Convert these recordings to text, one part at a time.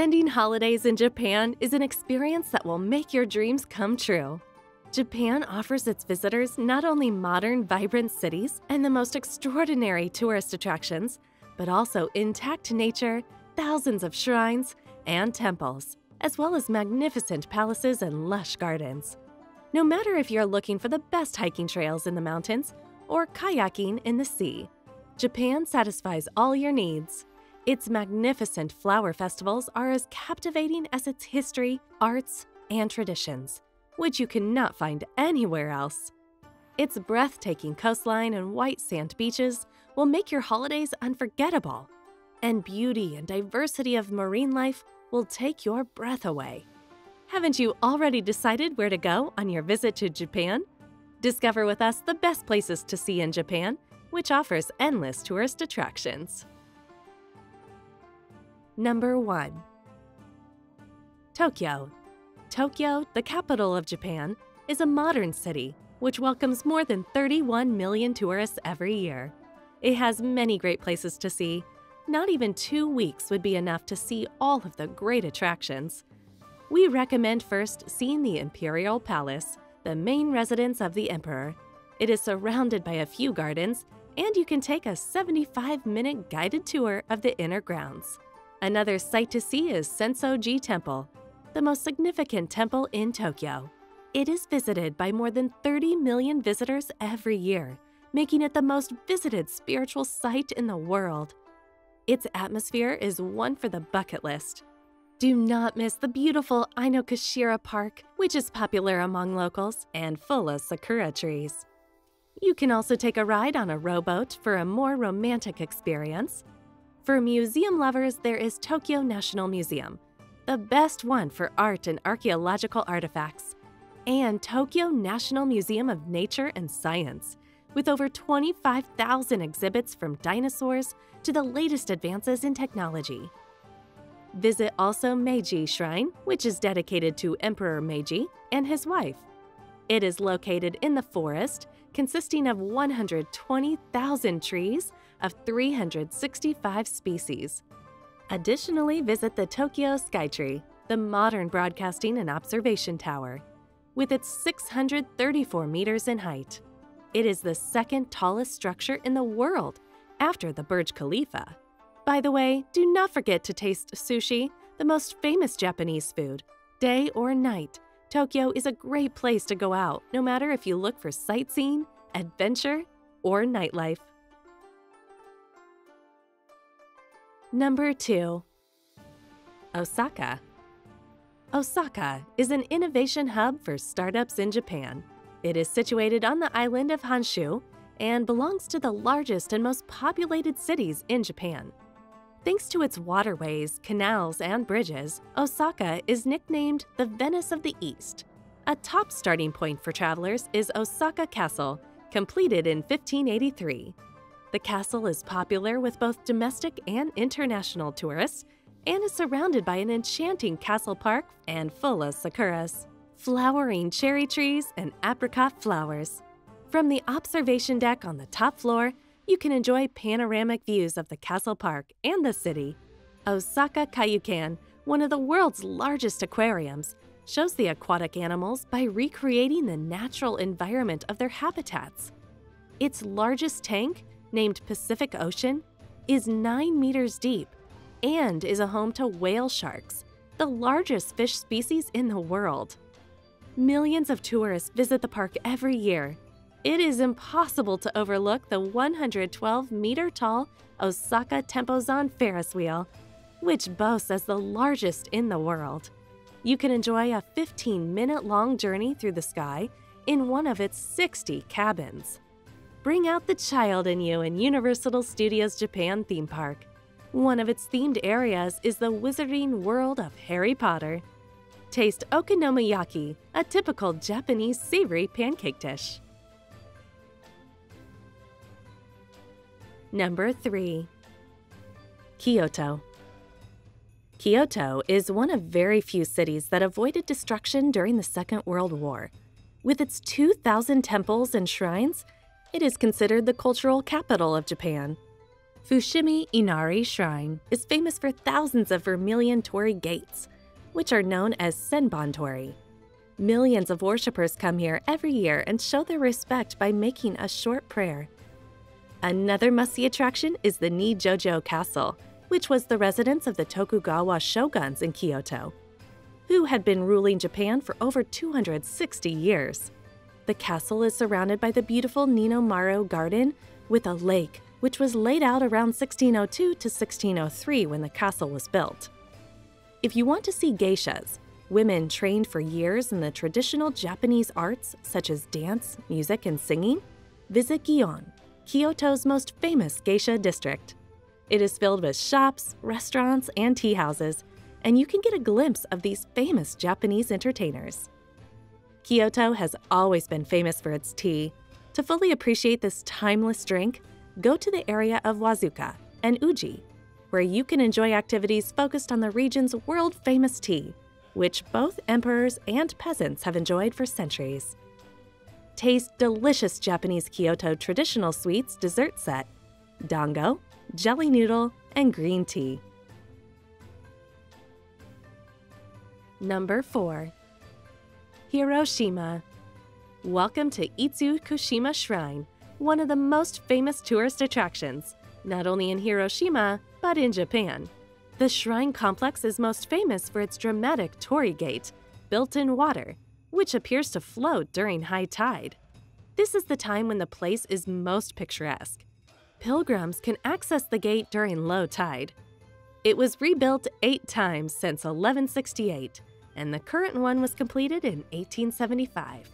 Spending holidays in Japan is an experience that will make your dreams come true. Japan offers its visitors not only modern, vibrant cities and the most extraordinary tourist attractions, but also intact nature, thousands of shrines, and temples, as well as magnificent palaces and lush gardens. No matter if you're looking for the best hiking trails in the mountains or kayaking in the sea, Japan satisfies all your needs. Its magnificent flower festivals are as captivating as its history, arts, and traditions, which you cannot find anywhere else. Its breathtaking coastline and white sand beaches will make your holidays unforgettable, and beauty and diversity of marine life will take your breath away. Haven't you already decided where to go on your visit to Japan? Discover with us the best places to see in Japan, which offers endless tourist attractions. Number 1. Tokyo. Tokyo, the capital of Japan, is a modern city which welcomes more than 31 million tourists every year. It has many great places to see. Not even 2 weeks would be enough to see all of the great attractions. We recommend first seeing the Imperial Palace, the main residence of the emperor. It is surrounded by a few gardens, and you can take a 75-minute guided tour of the inner grounds. Another sight to see is Sensoji Temple, the most significant temple in Tokyo. It is visited by more than 30 million visitors every year, making it the most visited spiritual site in the world. Its atmosphere is one for the bucket list. Do not miss the beautiful Inokashira Park, which is popular among locals and full of sakura trees. You can also take a ride on a rowboat for a more romantic experience. For museum lovers, there is Tokyo National Museum, the best one for art and archaeological artifacts, and Tokyo National Museum of Nature and Science, with over 25,000 exhibits from dinosaurs to the latest advances in technology. Visit also Meiji Shrine, which is dedicated to Emperor Meiji and his wife. It is located in the forest, consisting of 120,000 trees of 365 species. Additionally, visit the Tokyo Skytree, the modern broadcasting and observation tower, with its 634 meters in height. It is the second tallest structure in the world after the Burj Khalifa. By the way, do not forget to taste sushi, the most famous Japanese food. Day or night, Tokyo is a great place to go out, no matter if you look for sightseeing, adventure, or nightlife. Number 2. Osaka. Osaka is an innovation hub for startups in Japan. It is situated on the island of Honshu and belongs to the largest and most populated cities in Japan. Thanks to its waterways, canals, and bridges, Osaka is nicknamed the Venice of the East. A top starting point for travelers is Osaka Castle, completed in 1583. The castle is popular with both domestic and international tourists and is surrounded by an enchanting castle park and full of sakuras, flowering cherry trees, and apricot flowers. From the observation deck on the top floor, you can enjoy panoramic views of the castle park and the city. Osaka Kaiyukan, one of the world's largest aquariums, shows the aquatic animals by recreating the natural environment of their habitats. Its largest tank, named Pacific Ocean, is 9 meters deep and is a home to whale sharks, the largest fish species in the world. Millions of tourists visit the park every year. It is impossible to overlook the 112-meter-tall Osaka Tempozan Ferris wheel, which boasts as the largest in the world. You can enjoy a 15-minute-long journey through the sky in one of its 60 cabins. Bring out the child in you in Universal Studios Japan theme park. One of its themed areas is the wizarding world of Harry Potter. Taste okonomiyaki, a typical Japanese savory pancake dish. Number 3. Kyoto. Kyoto is one of very few cities that avoided destruction during the Second World War. With its 2,000 temples and shrines, it is considered the cultural capital of Japan. Fushimi Inari Shrine is famous for thousands of vermilion torii gates, which are known as Senbon Torii. Millions of worshippers come here every year and show their respect by making a short prayer. Another must-see attraction is the Nijojo Castle, which was the residence of the Tokugawa shoguns in Kyoto, who had been ruling Japan for over 260 years. The castle is surrounded by the beautiful Ninomaru Garden with a lake, which was laid out around 1602 to 1603 when the castle was built. If you want to see geishas, women trained for years in the traditional Japanese arts such as dance, music, and singing, visit Gion, Kyoto's most famous geisha district. It is filled with shops, restaurants, and tea houses, and you can get a glimpse of these famous Japanese entertainers. Kyoto has always been famous for its tea. To fully appreciate this timeless drink, go to the area of Wazuka and Uji, where you can enjoy activities focused on the region's world-famous tea, which both emperors and peasants have enjoyed for centuries. Taste delicious Japanese Kyoto traditional sweets dessert set, dango, jelly noodle, and green tea. Number 4. Hiroshima. Welcome to Itsukushima Shrine, one of the most famous tourist attractions, not only in Hiroshima, but in Japan. The shrine complex is most famous for its dramatic torii gate, built in water, which appears to float during high tide. This is the time when the place is most picturesque. Pilgrims can access the gate during low tide. It was rebuilt 8 times since 1168, and the current one was completed in 1875.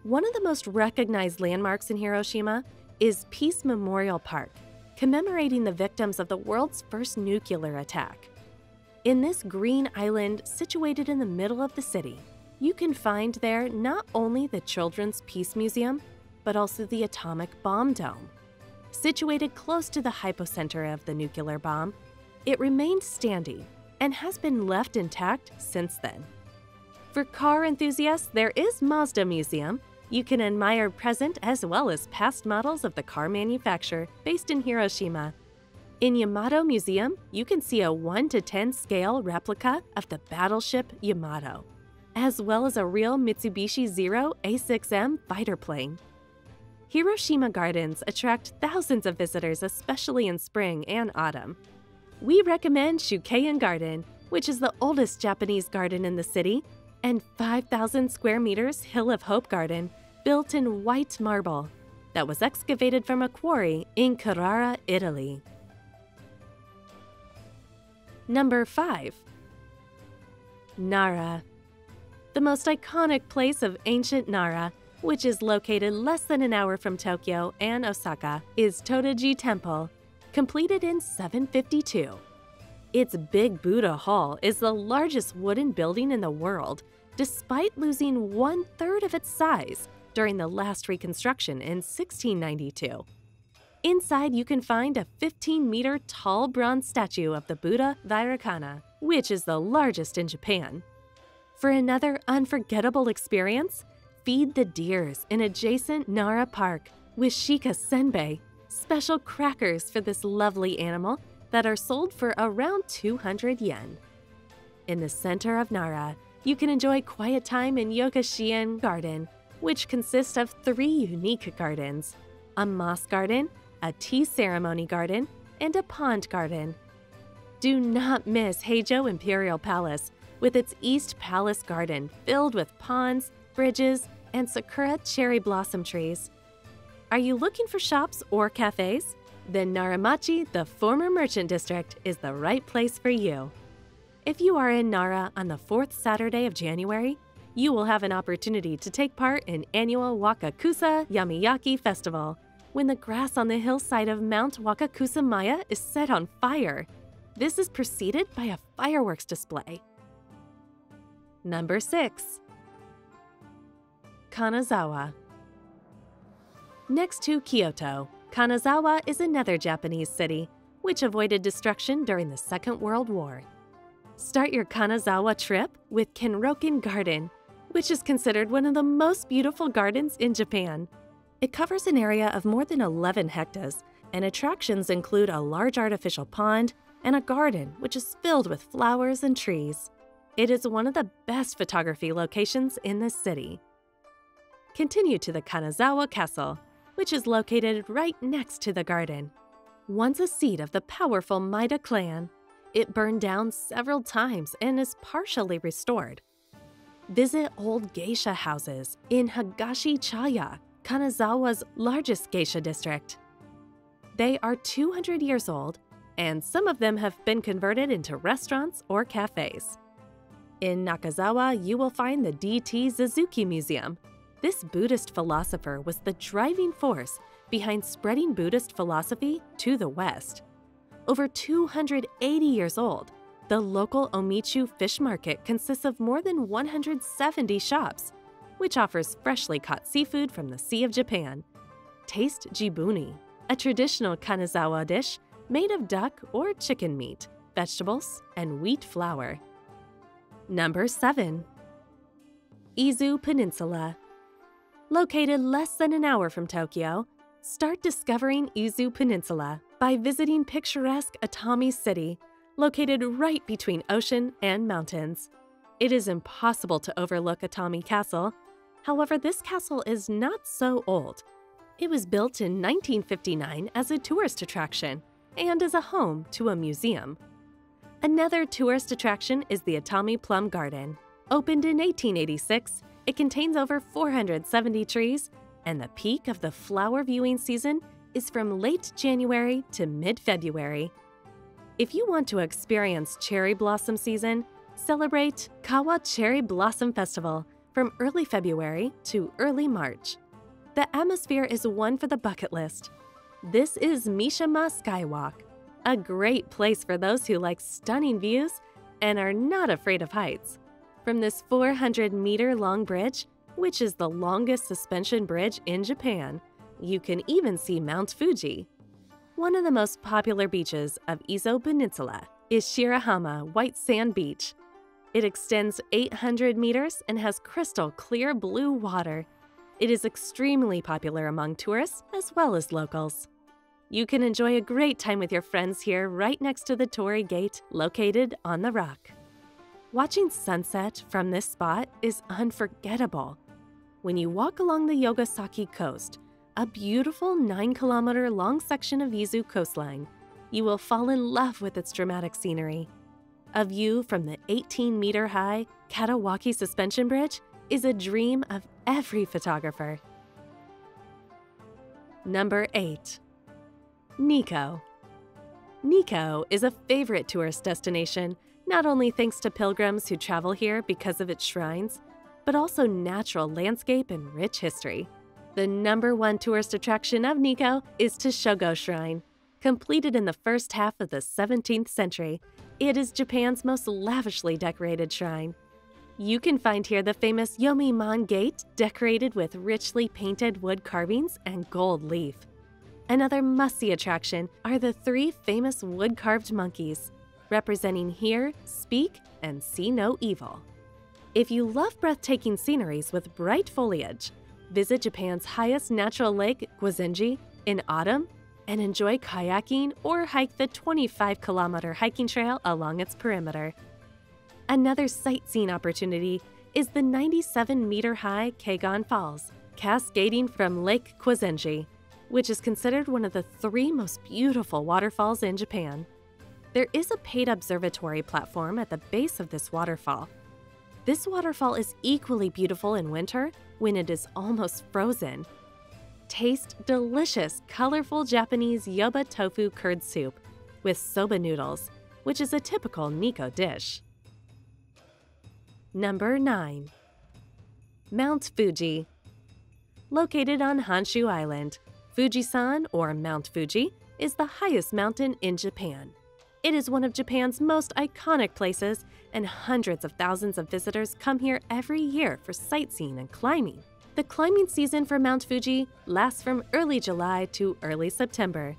One of the most recognized landmarks in Hiroshima is Peace Memorial Park, commemorating the victims of the world's first nuclear attack. In this green island situated in the middle of the city, you can find there not only the Children's Peace Museum, but also the Atomic Bomb Dome. Situated close to the hypocenter of the nuclear bomb, it remained standing and has been left intact since then. For car enthusiasts, there is Mazda Museum. You can admire present as well as past models of the car manufacturer based in Hiroshima. In Yamato Museum, you can see a 1:10 scale replica of the battleship Yamato, as well as a real Mitsubishi Zero A6M fighter plane. Hiroshima Gardens attract thousands of visitors, especially in spring and autumn. We recommend Shukeien Garden, which is the oldest Japanese garden in the city, and 5,000 square meters Hill of Hope Garden, built in white marble, that was excavated from a quarry in Carrara, Italy. Number 5. Nara. The most iconic place of ancient Nara, which is located less than an hour from Tokyo and Osaka, is Todaji Temple, completed in 752. Its Big Buddha Hall is the largest wooden building in the world, despite losing 1/3 of its size during the last reconstruction in 1692. Inside, you can find a 15-meter tall bronze statue of the Buddha Vairocana, which is the largest in Japan. For another unforgettable experience, feed the deers in adjacent Nara Park with Shika Senbei, special crackers for this lovely animal that are sold for around 200 yen. In the center of Nara, you can enjoy quiet time in Yokashien Garden, which consists of 3 unique gardens: a moss garden, a tea ceremony garden, and a pond garden. Do not miss Heijo Imperial Palace with its East Palace Garden filled with ponds, bridges, and sakura cherry blossom trees. Are you looking for shops or cafes? Then Naramachi, the former merchant district, is the right place for you. If you are in Nara on the 4th Saturday of January, you will have an opportunity to take part in annual Wakakusa Yamiyaki Festival, when the grass on the hillside of Mount Wakakusa Maya is set on fire. This is preceded by a fireworks display. Number 6. Kanazawa. Next to Kyoto, Kanazawa is another Japanese city, which avoided destruction during the Second World War. Start your Kanazawa trip with Kenroku Garden, which is considered one of the most beautiful gardens in Japan. It covers an area of more than 11 hectares and attractions include a large artificial pond and a garden which is filled with flowers and trees. It is one of the best photography locations in the city. Continue to the Kanazawa Castle, which is located right next to the garden. Once a seat of the powerful Maida clan, it burned down several times and is partially restored. Visit old geisha houses in Higashi-Chaya, Kanazawa's largest geisha district. They are 200 years old, and some of them have been converted into restaurants or cafes. In Nakazawa, you will find the D.T. Suzuki Museum. This Buddhist philosopher was the driving force behind spreading Buddhist philosophy to the West. Over 280 years old, the local Omichu fish market consists of more than 170 shops, which offers freshly caught seafood from the Sea of Japan. Taste jibuni, a traditional Kanazawa dish made of duck or chicken meat, vegetables, and wheat flour. Number 7. Izu Peninsula. Located less than an hour from Tokyo, start discovering Izu Peninsula by visiting picturesque Atami City, located right between ocean and mountains. It is impossible to overlook Atami Castle. However, this castle is not so old. It was built in 1959 as a tourist attraction and as a home to a museum. Another tourist attraction is the Atami Plum Garden. Opened in 1886, it contains over 470 trees, and the peak of the flower viewing season is from late January to mid-February. If you want to experience cherry blossom season, celebrate Kawa Cherry Blossom Festival from early February to early March. The atmosphere is one for the bucket list. This is Mishima Skywalk, a great place for those who like stunning views and are not afraid of heights. From this 400-meter-long bridge, which is the longest suspension bridge in Japan, you can even see Mount Fuji. One of the most popular beaches of Izu Peninsula is Shirahama White Sand Beach. It extends 800 meters and has crystal clear blue water. It is extremely popular among tourists as well as locals. You can enjoy a great time with your friends here right next to the Torii Gate located on the rock. Watching sunset from this spot is unforgettable. When you walk along the Yogasaki coast, a beautiful 9-kilometer long section of Izu coastline, you will fall in love with its dramatic scenery. A view from the 18-meter-high Katawaki Suspension Bridge is a dream of every photographer. Number 8. Nikko. Nikko is a favorite tourist destination, not only thanks to pilgrims who travel here because of its shrines, but also natural landscape and rich history. The #1 tourist attraction of Nikko is Toshogo Shrine. Completed in the first half of the 17th century, it is Japan's most lavishly decorated shrine. You can find here the famous Yomiman Gate, decorated with richly painted wood carvings and gold leaf. Another must-see attraction are the 3 famous wood-carved monkeys, representing hear, speak, and see no evil. If you love breathtaking sceneries with bright foliage, visit Japan's highest natural lake, Gwazenji, in autumn and enjoy kayaking or hike the 25-kilometer hiking trail along its perimeter. Another sightseeing opportunity is the 97-meter-high Keigan Falls, cascading from Lake Gwazenji, which is considered one of the 3 most beautiful waterfalls in Japan. There is a paid observatory platform at the base of this waterfall. This waterfall is equally beautiful in winter when it is almost frozen. Taste delicious, colorful Japanese Yoba tofu curd soup with soba noodles, which is a typical Nikko dish. Number 9. Mount Fuji. Located on Honshu Island, Fujisan, or Mount Fuji, is the highest mountain in Japan. It is one of Japan's most iconic places, and hundreds of thousands of visitors come here every year for sightseeing and climbing. The climbing season for Mount Fuji lasts from early July to early September.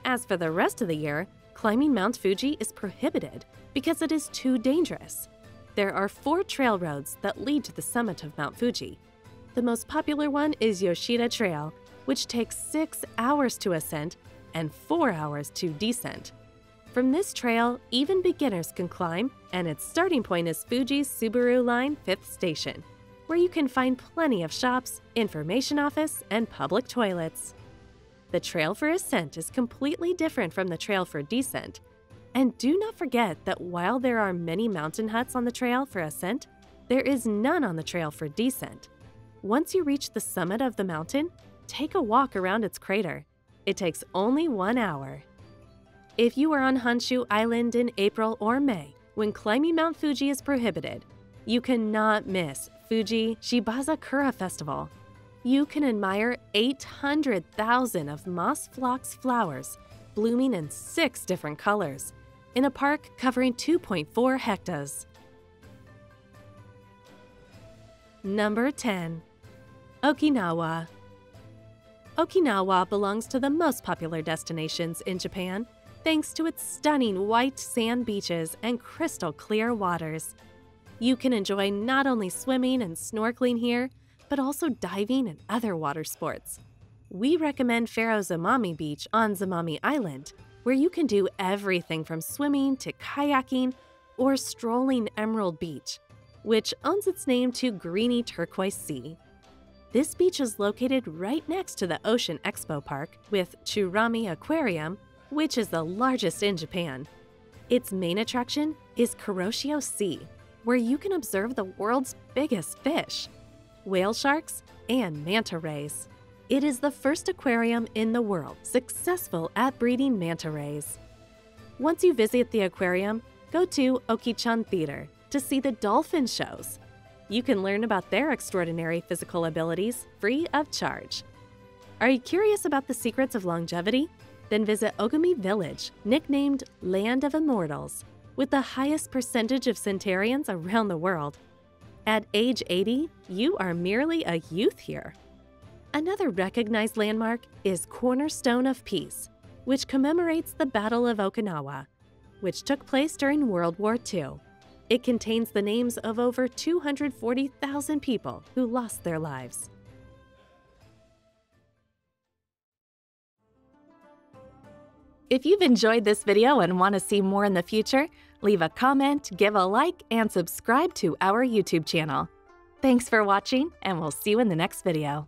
As for the rest of the year, climbing Mount Fuji is prohibited because it is too dangerous. There are 4 trail roads that lead to the summit of Mount Fuji. The most popular one is Yoshida Trail, which takes 6 hours to ascend and 4 hours to descent. From this trail, even beginners can climb, and its starting point is Fuji's Subaru Line 5th Station, where you can find plenty of shops, information office, and public toilets. The trail for ascent is completely different from the trail for descent. And do not forget that while there are many mountain huts on the trail for ascent, there is none on the trail for descent. Once you reach the summit of the mountain, take a walk around its crater. It takes only 1 hour. If you are on Honshu Island in April or May, when climbing Mount Fuji is prohibited, you cannot miss Fuji Shibazakura Festival. You can admire 800,000 of moss phlox flowers blooming in 6 different colors in a park covering 2.4 hectares. Number 10. Okinawa. Okinawa belongs to the most popular destinations in Japan thanks to its stunning white sand beaches and crystal clear waters. You can enjoy not only swimming and snorkeling here, but also diving and other water sports. We recommend Faro Zamami Beach on Zamami Island, where you can do everything from swimming to kayaking or strolling Emerald Beach, which owns its name to greeny turquoise sea. This beach is located right next to the Ocean Expo Park with Churami Aquarium, which is the largest in Japan. Its main attraction is Kuroshio Sea, where you can observe the world's biggest fish, whale sharks, and manta rays. It is the first aquarium in the world successful at breeding manta rays. Once you visit the aquarium, go to Oki-chan Theater to see the dolphin shows. You can learn about their extraordinary physical abilities free of charge. Are you curious about the secrets of longevity? Then visit Ogami Village, nicknamed Land of Immortals, with the highest percentage of centenarians around the world. At age 80, you are merely a youth here. Another recognized landmark is Cornerstone of Peace, which commemorates the Battle of Okinawa, which took place during World War II. It contains the names of over 240,000 people who lost their lives. If you've enjoyed this video and want to see more in the future, leave a comment, give a like, and subscribe to our YouTube channel. Thanks for watching, and we'll see you in the next video.